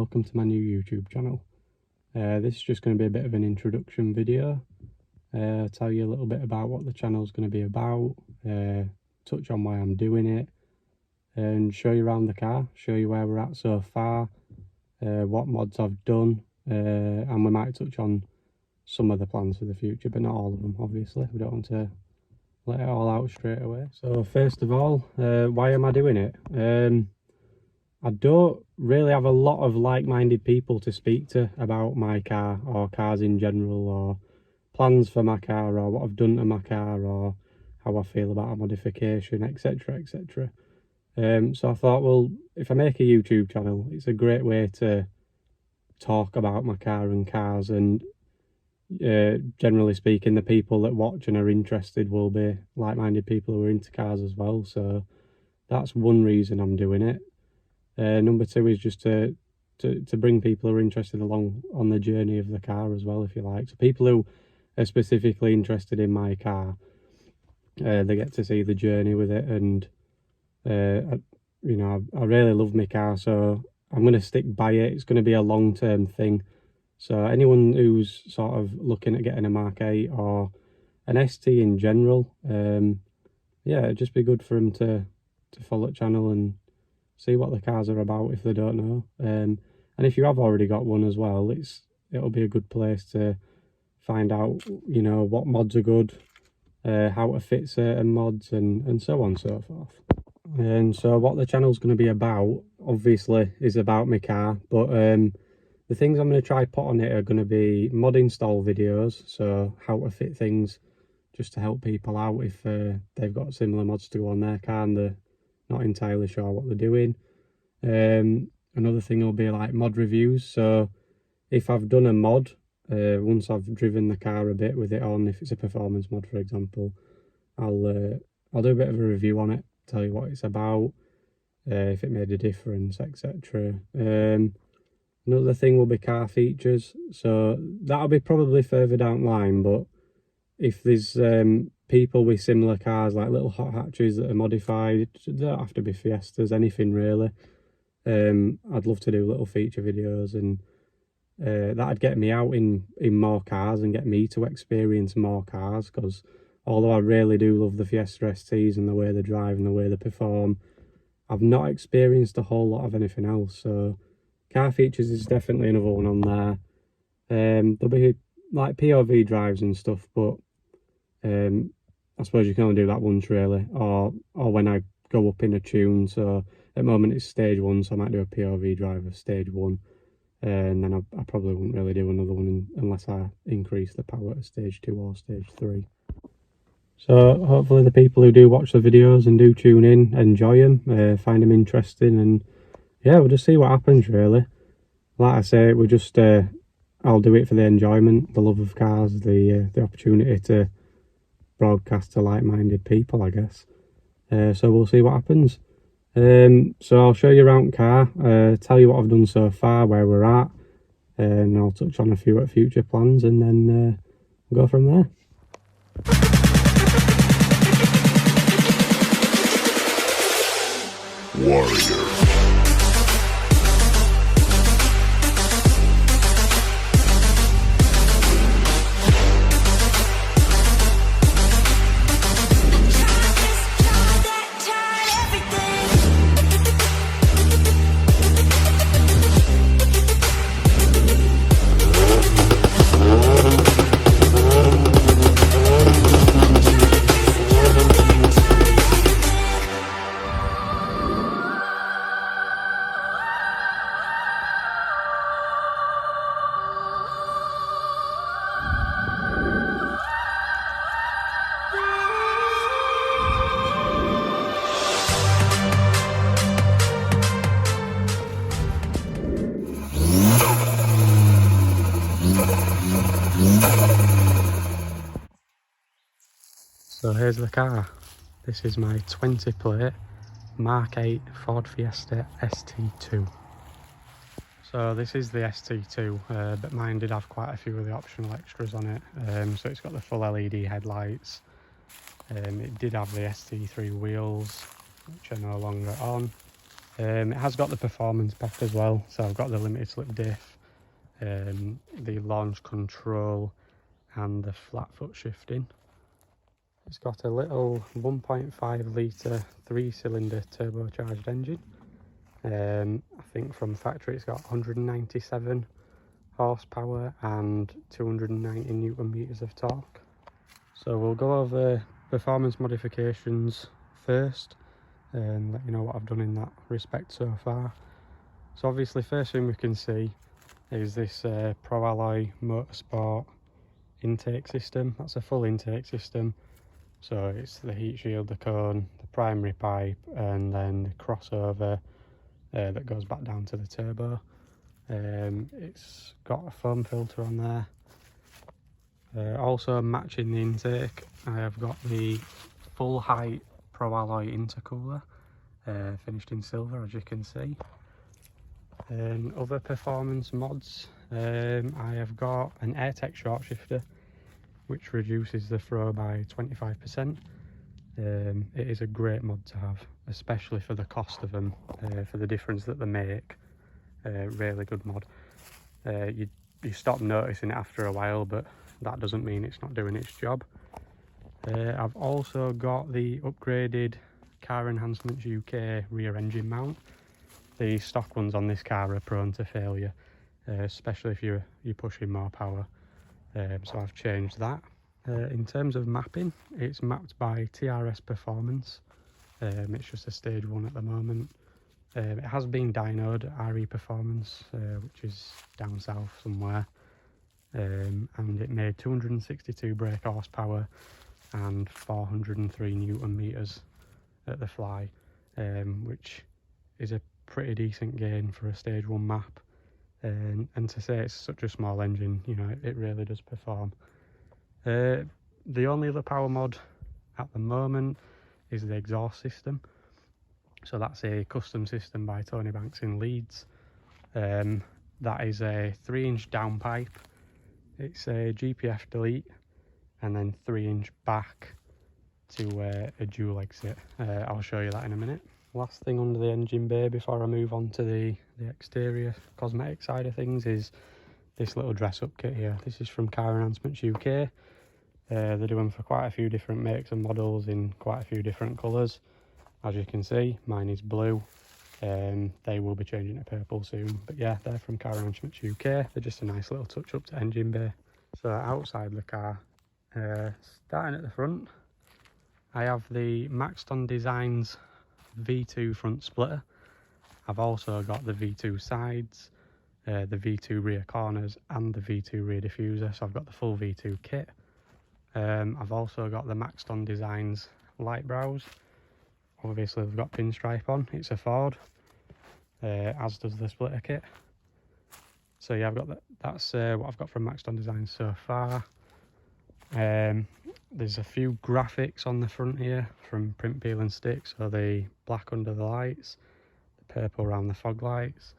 welcome to my new YouTube channel. This is just going to be a bit of an introduction video. Tell you a little bit about what the channel is going to be about, touch on why I'm doing it, and show you around the car, show you where we're at so far, what mods I've done, and we might touch on some of the plans for the future, but not all of them, obviously. We don't want to let it all out straight away. So first of all, why am I doing it? I don't really have a lot of like-minded people to speak to about my car or cars in general, or plans for my car, or what I've done to my car, or how I feel about a modification, etc, etc. So I thought, well, if I make a YouTube channel, it's a great way to talk about my car and cars, and generally speaking, the people that watch and are interested will be like-minded people who are into cars as well. So that's one reason I'm doing it. Number two is just to bring people who are interested along on the journey of the car as well, if you like. So people who are specifically interested in my car, they get to see the journey with it. And you know, I really love my car, so I'm going to stick by it. It's going to be a long-term thing. So anyone who's sort of looking at getting a Mark 8 or an ST in general, yeah, it'd just be good for them to follow the channel and see what the cars are about if they don't know. And if you have already got one as well, it'll be a good place to find out, you know, what mods are good, how to fit certain mods, and so on and so forth. And so what the channel's going to be about, obviously, is about my car, but the things I'm going to try put on it are going to be mod install videos, so how to fit things just to help people out if they've got similar mods to go on their car and they're not entirely sure what they're doing. Another thing will be like mod reviews. So if I've done a mod, once I've driven the car a bit with it on, if it's a performance mod, for example, I'll do a bit of a review on it, tell you what it's about, if it made a difference, etc. Another thing will be car features. So that'll be probably further down the line, but if there's people with similar cars, like little hot hatches that are modified, they don't have to be Fiestas, anything really. I'd love to do little feature videos, and that'd get me out in more cars and get me to experience more cars, because although I really do love the Fiesta STs and the way they drive and the way they perform, I've not experienced a whole lot of anything else. So car features is definitely another one on there. There'll be like POV drives and stuff, but I suppose you can only do that once really, or when I go up in a tune. So at the moment it's stage 1, so I might do a POV drive of stage 1, and then I probably wouldn't really do another one unless I increase the power to stage 2 or stage 3. So hopefully the people who do watch the videos and do tune in enjoy them, find them interesting, and yeah, we'll just see what happens really. Like I say, we'll just I'll do it for the enjoyment, the love of cars, the opportunity to broadcast to like-minded people, I guess. So we'll see what happens. So I'll show you around car, tell you what I've done so far, where we're at, and I'll touch on a few future plans, and then we'll go from there. Warrior. So here's the car. This is my 20 plate Mark 8 Ford Fiesta ST2. So this is the ST2, but mine did have quite a few of the optional extras on it. So it's got the full LED headlights. It did have the ST3 wheels, which are no longer on. It has got the performance pack as well, so I've got the limited slip diff, the launch control and the flat foot shifting. It's got a little 1.5 litre 3-cylinder turbocharged engine. I think from factory it's got 197 horsepower and 290 newton meters of torque. So we'll go over performance modifications first and let you know what I've done in that respect so far. So obviously first thing we can see is this Pro Alloy Motorsport intake system. That's a full intake system, so it's the heat shield, the cone, the primary pipe, and then the crossover that goes back down to the turbo. It's got a foam filter on there. Also matching the intake, I have got the full height Pro Alloy intercooler, finished in silver, as you can see. Other performance mods, I have got an AirTech short shifter which reduces the throw by 25%. It is a great mod to have, especially for the cost of them, for the difference that they make. Really good mod. You stop noticing it after a while, but that doesn't mean it's not doing its job. I've also got the upgraded Car Enhancements UK rear engine mount. The stock ones on this car are prone to failure, especially if you're pushing more power. So I've changed that. In terms of mapping, it's mapped by TRS Performance. It's just a stage 1 at the moment. It has been dynoed at RE Performance, which is down south somewhere, and it made 262 brake horsepower and 403 newton meters at the fly, which is a pretty decent gain for a stage 1 map. And to say it's such a small engine, you know, it really does perform. The only other power mod at the moment is the exhaust system. So that's a custom system by Tony Banks in Leeds. That is a 3-inch downpipe. It's a GPF delete and then 3-inch back to a dual exit. I'll show you that in a minute. Last thing under the engine bay before I move on to the exterior cosmetic side of things is this little dress up kit here. This is from Car Enhancements UK. They do them for quite a few different makes and models in quite a few different colours. As you can see, mine is blue. They will be changing to purple soon. But yeah, they're from Car Enhancements UK. They're just a nice little touch up to engine bay. So outside the car, starting at the front, I have the Maxton Designs V2 front splitter. I've also got the V2 sides, the V2 rear corners and the V2 rear diffuser, so I've got the full V2 kit. I've also got the Maxton Designs light brows. Obviously they've got pinstripe on, it's a Ford, as does the splitter kit. So yeah, I've got that's what I've got from Maxton Designs so far. There's a few graphics on the front here from Print Peel and Stick, so the black under the lights, the purple around the fog lights,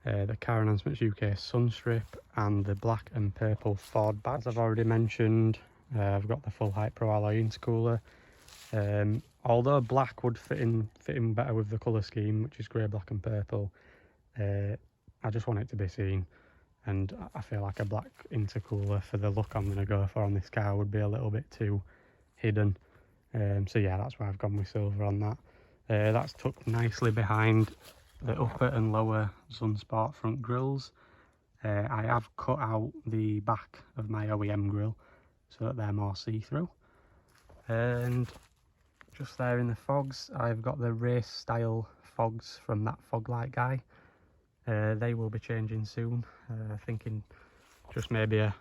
the Car Enhancements UK sunstrip and the black and purple Ford badge. As I've already mentioned, I've got the full height Pro Alloy intercooler. Although black would fit in better with the colour scheme, which is grey, black and purple, I just want it to be seen, and I feel like a black intercooler for the look I'm going to go for on this car would be a little bit too hidden. So yeah, that's why I've gone with silver on that. That's tucked nicely behind the upper and lower Sunsport front grills. I have cut out the back of my OEM grill so that they're more see-through. And just there in the fogs, I've got the race style fogs from that fog light guy. They will be changing soon, thinking just maybe a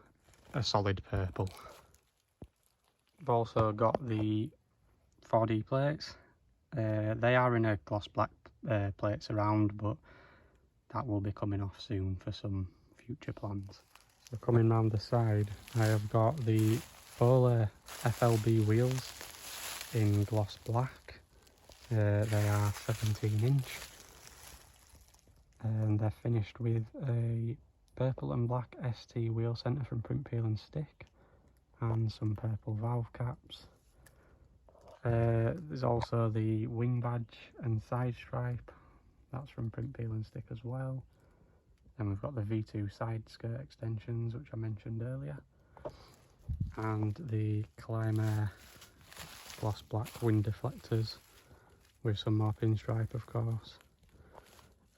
solid purple. I've also got the 4D plates. They are in a gloss black plates around, but that will be coming off soon for some future plans. So coming round the side, I have got the Ola FLB wheels in gloss black. They are 17-inch. And they're finished with a purple and black ST wheel centre from Print Peel and Stick and some purple valve caps. There's also the wing badge and side stripe that's from Print Peel and Stick as well. Then we've got the V2 side skirt extensions, which I mentioned earlier, and the Climber gloss black wind deflectors with some more pinstripe, of course.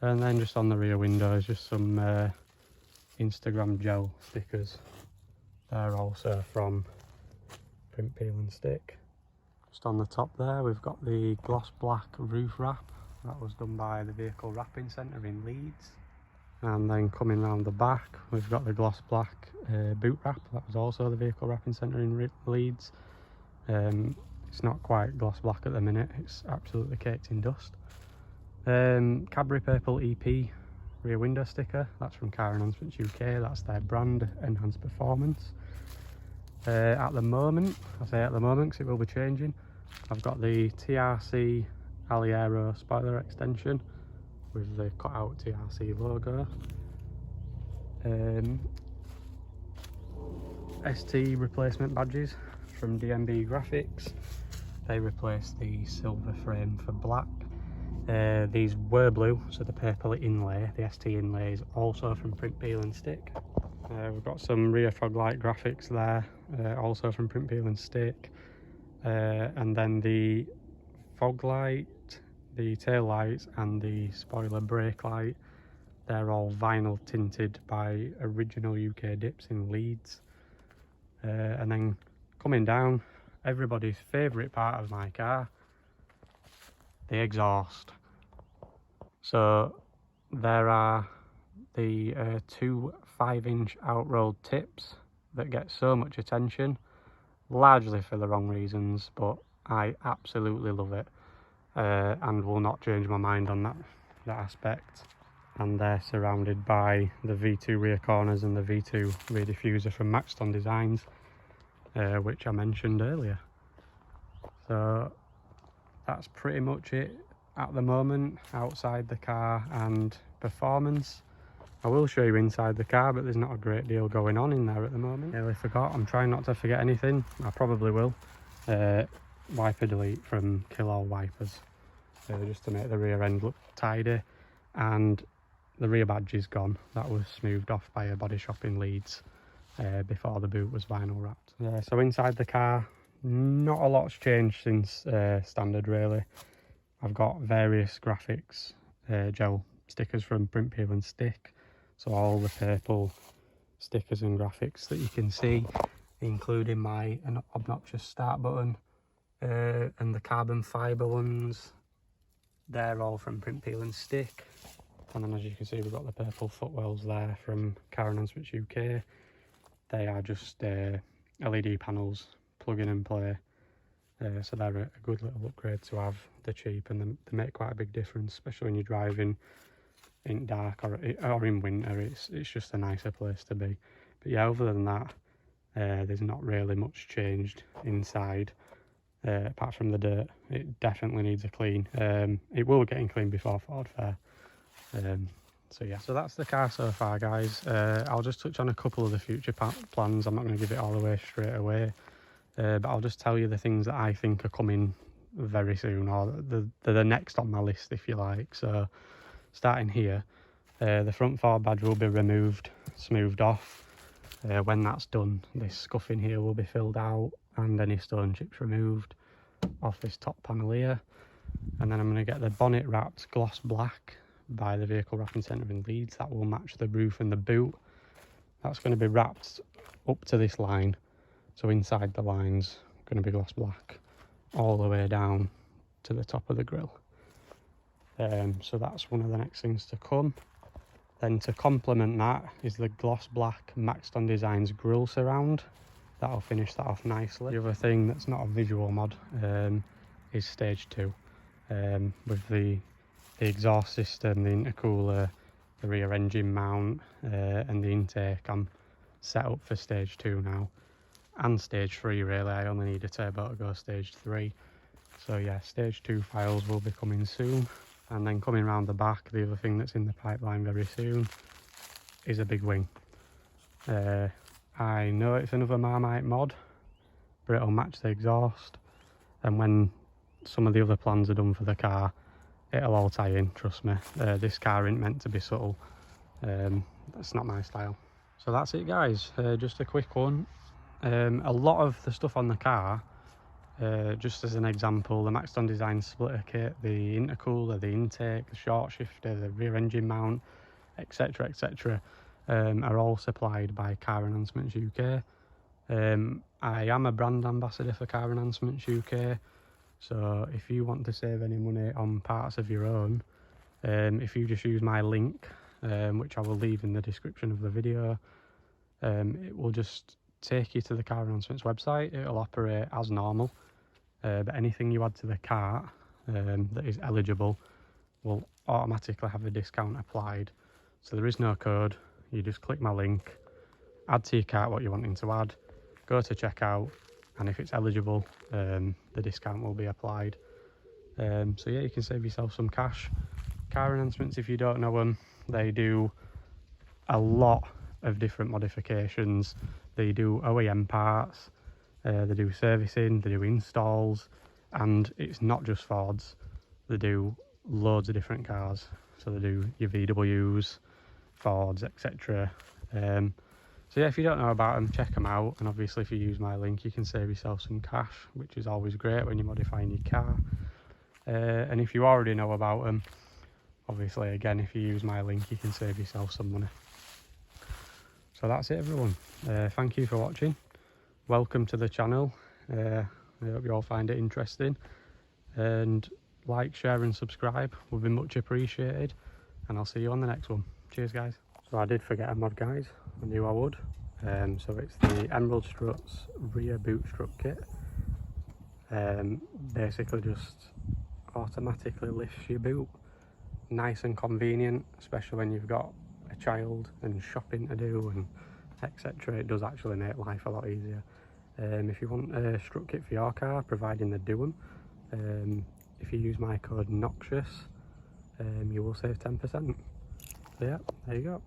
And then just on the rear window is just some Instagram gel stickers. They're also from Print Peel and Stick. Just on the top there we've got the gloss black roof wrap. That was done by the Vehicle Wrapping Centre in Leeds. And then coming round the back we've got the gloss black boot wrap. That was also the Vehicle Wrapping Centre in Leeds. It's not quite gloss black at the minute, it's absolutely caked in dust. Cadbury Purple EP rear window sticker, that's from Car Enhancements UK, that's their brand, Enhanced Performance. At the moment, I say at the moment because it will be changing, I've got the TRC Aliero spoiler extension with the cut out TRC logo. ST replacement badges from DMB Graphics. They replaced the silver frame for black. These were blue, so the purple inlay, the ST inlay, is also from Print Peel and Stick. We've got some rear fog light graphics there, also from Print Peel and Stick. And then the fog light, the tail lights and the spoiler brake light, they're all vinyl tinted by Original UK Dips in Leeds. And then coming down, everybody's favourite part of my car, the exhaust. So there are the two 5-inch outrolled tips that get so much attention, largely for the wrong reasons, but I absolutely love it and will not change my mind on that aspect. And they're surrounded by the V2 rear corners and the V2 rear diffuser from Maxton Designs, which I mentioned earlier. So that's pretty much it at the moment outside the car and performance. I will show you inside the car, but there's not a great deal going on in there at the moment. Nearly forgot, I'm trying not to forget anything, I probably will. Wiper delete from Kill All Wipers, just to make the rear end look tidy. And the rear badge is gone, that was smoothed off by a body shop in Leeds before the boot was vinyl wrapped. So inside the car, not a lot's changed since standard really. I've got various graphics gel stickers from Print Peel and Stick, so all the purple stickers and graphics that you can see, including my obnoxious start button and the carbon fibre ones, they're all from Print Peel and Stick. And then as you can see we've got the purple footwells there from Car Enhancements UK. They are just LED panels, plug in and play. So they're a good little upgrade to have. They're cheap and they make quite a big difference, especially when you're driving in dark or in winter. It's just a nicer place to be. But yeah, other than that, there's not really much changed inside, apart from the dirt. It definitely needs a clean. It will be getting cleaned before Ford Fair. So yeah, so that's the car so far, guys. I'll just touch on a couple of the future plans. I'm not going to give it all away straight away. But I'll just tell you the things that I think are coming very soon, or the next on my list, if you like. So starting here, the front Ford badge will be removed, smoothed off. When that's done, this scuff in here will be filled out and any stone chips removed off this top panel here. And then I'm going to get the bonnet wrapped gloss black by the Vehicle Wrapping Centre in Leeds. That will match the roof and the boot. That's going to be wrapped up to this line. So inside the line's going to be gloss black all the way down to the top of the grille. So that's one of the next things to come. Then to complement that is the gloss black Maxton Designs grille surround. That'll finish that off nicely. The other thing that's not a visual mod is stage 2, with the exhaust system, the intercooler, the rear engine mount and the intake. I'm set up for stage 2 now. And stage 3 really, I only need a turbo to go stage 3. So yeah, stage 2 files will be coming soon. And then coming around the back, the other thing that's in the pipeline very soon is a big wing. I know it's another Marmite mod, but it'll match the exhaust. And when some of the other plans are done for the car, it'll all tie in, trust me. This car isn't meant to be subtle. That's not my style. So that's it guys, just a quick one. A lot of the stuff on the car, just as an example, the Maxton Design splitter kit, the intercooler, the intake, the short shifter, the rear engine mount, etc, etc, are all supplied by Car Enhancements UK. I am a brand ambassador for Car Enhancements UK, so if you want to save any money on parts of your own, if you just use my link, which I will leave in the description of the video, it will just take you to the Car Enhancements website. It'll operate as normal, but anything you add to the cart that is eligible will automatically have a discount applied. So there is no code, you just click my link, add to your cart what you're wanting to add, go to checkout, and if it's eligible, the discount will be applied. So yeah, you can save yourself some cash. Car Enhancements, if you don't know them, they do a lot of different modifications. They do OEM parts, they do servicing, they do installs, and it's not just Fords, they do loads of different cars. So they do your VWs, Fords, etc. So yeah, if you don't know about them, check them out, and obviously if you use my link you can save yourself some cash, which is always great when you're modifying your car. And if you already know about them, obviously again, if you use my link you can save yourself some money. So that's it everyone, thank you for watching, welcome to the channel. I hope you all find it interesting, and like, share and subscribe would be much appreciated, and I'll see you on the next one. Cheers guys. So I did forget a mod guys, I knew I would. So it's the Emerald Struts rear boot strut kit. Basically just automatically lifts your boot. Nice and convenient, especially when you've got a child and shopping to do and etc. It does actually make life a lot easier. If you want a strut kit for your car, providing they do them, if you use my code NOXIOUS, you will save 10%. So yeah, there you go.